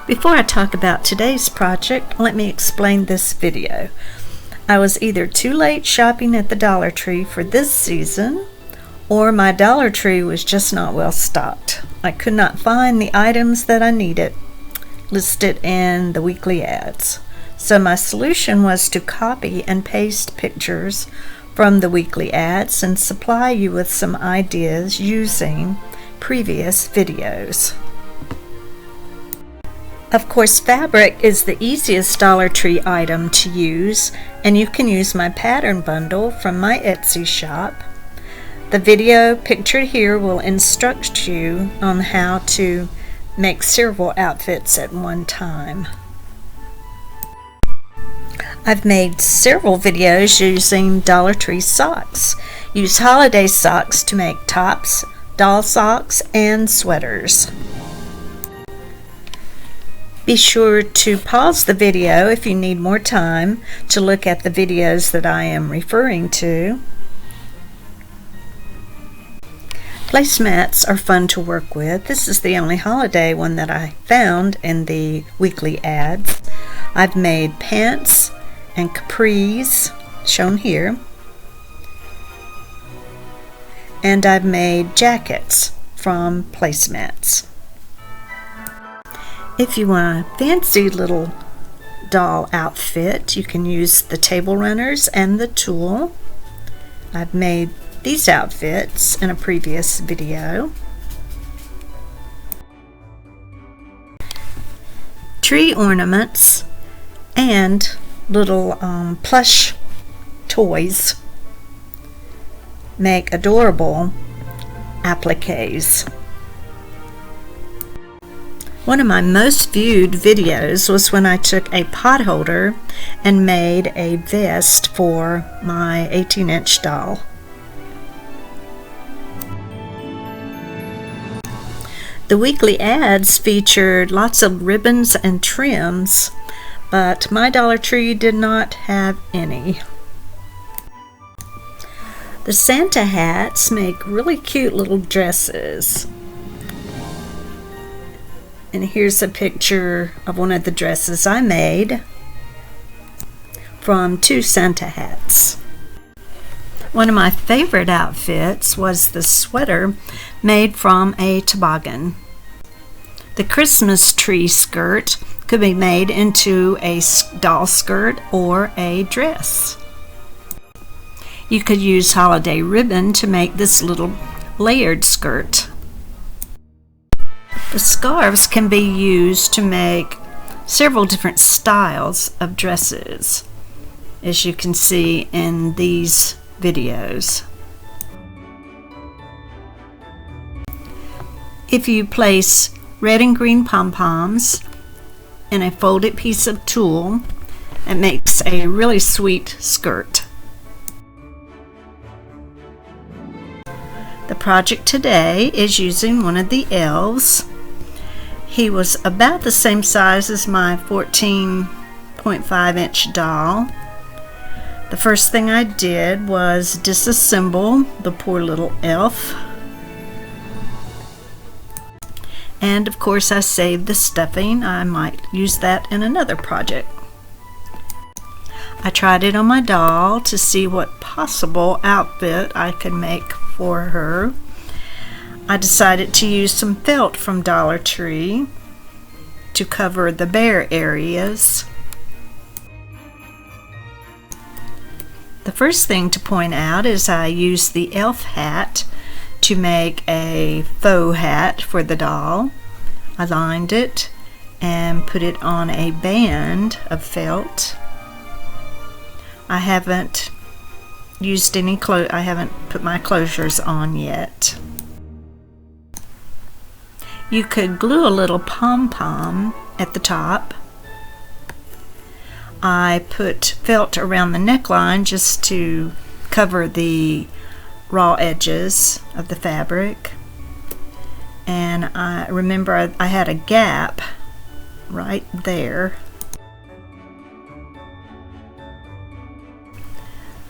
Before I talk about today's project, let me explain this video. I was either too late shopping at the Dollar Tree for this season, or my Dollar Tree was just not well stocked. I could not find the items that I needed listed in the weekly ads. So my solution was to copy and paste pictures from the weekly ads and supply you with some ideas using previous videos. Of course, fabric is the easiest Dollar Tree item to use, and you can use my pattern bundle from my Etsy shop. The video pictured here will instruct you on how to make several outfits at one time. I've made several videos using Dollar Tree socks. Use holiday socks to make tops, doll socks, and sweaters. Be sure to pause the video if you need more time to look at the videos that I am referring to. Placemats are fun to work with. This is the only holiday one that I found in the weekly ads. I've made pants and capris, shown here, and I've made jackets from placemats. If you want a fancy little doll outfit, you can use the table runners and the tulle. I've made these outfits in a previous video. Tree ornaments and little plush toys make adorable appliques. One of my most viewed videos was when I took a pot holder and made a vest for my 18-inch doll. The weekly ads featured lots of ribbons and trims, but my Dollar Tree did not have any. The Santa hats make really cute little dresses. And here's a picture of one of the dresses I made from 2 Santa hats. One of my favorite outfits was the sweater made from a toboggan. The Christmas tree skirt could be made into a doll skirt or a dress. You could use holiday ribbon to make this little layered skirt. The scarves can be used to make several different styles of dresses, as you can see in these videos. If you place red and green pom-poms in a folded piece of tulle, it makes a really sweet skirt. The project today is using one of the elves. He was about the same size as my 14.5-inch doll. The first thing I did was disassemble the poor little elf. And of course I saved the stuffing. I might use that in another project. I tried it on my doll to see what possible outfit I could make for her. I decided to use some felt from Dollar Tree to cover the bare areas. The first thing to point out is I used the elf hat to make a faux hat for the doll. I lined it and put it on a band of felt. I haven't used any I haven't put my closures on yet. You could glue a little pom-pom at the top. I put felt around the neckline just to cover the raw edges of the fabric. And I remember I had a gap right there.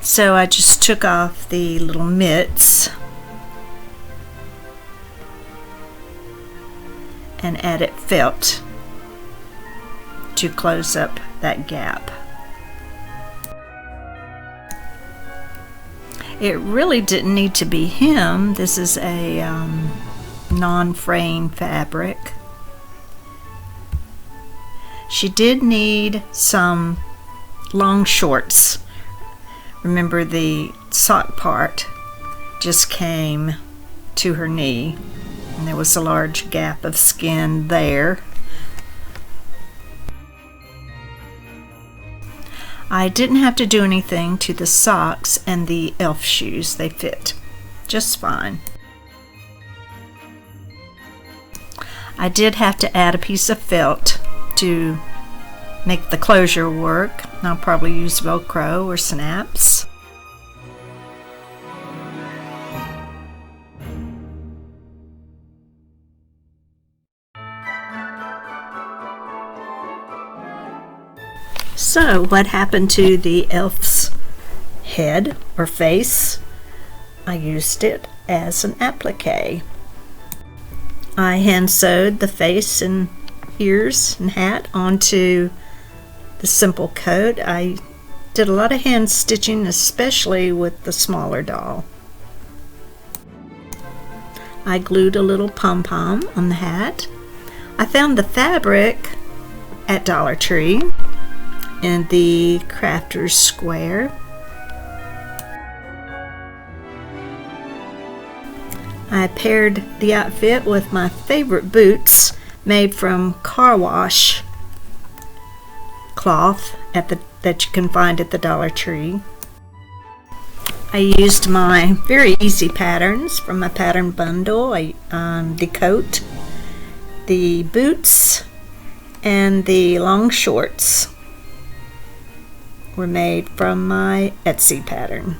So I just took off the little mitts and added felt to close up that gap. It really didn't need to be hem. This is a non-fraying fabric. She did need some long shorts. Remember, the sock part just came to her knee, and there was a large gap of skin there. I didn't have to do anything to the socks and the elf shoes. They fit just fine. I did have to add a piece of felt to make the closure work. I'll probably use Velcro or snaps. So, what happened to the elf's head or face? I used it as an applique. I hand sewed the face and ears and hat onto the simple coat. I did a lot of hand stitching, especially with the smaller doll. I glued a little pom-pom on the hat. I found the fabric at Dollar Tree in the crafter's square. I paired the outfit with my favorite boots made from car wash cloth that you can find at the Dollar Tree. I used my very easy patterns from my pattern bundle. The coat, the boots, and the long shorts were made from my Etsy pattern.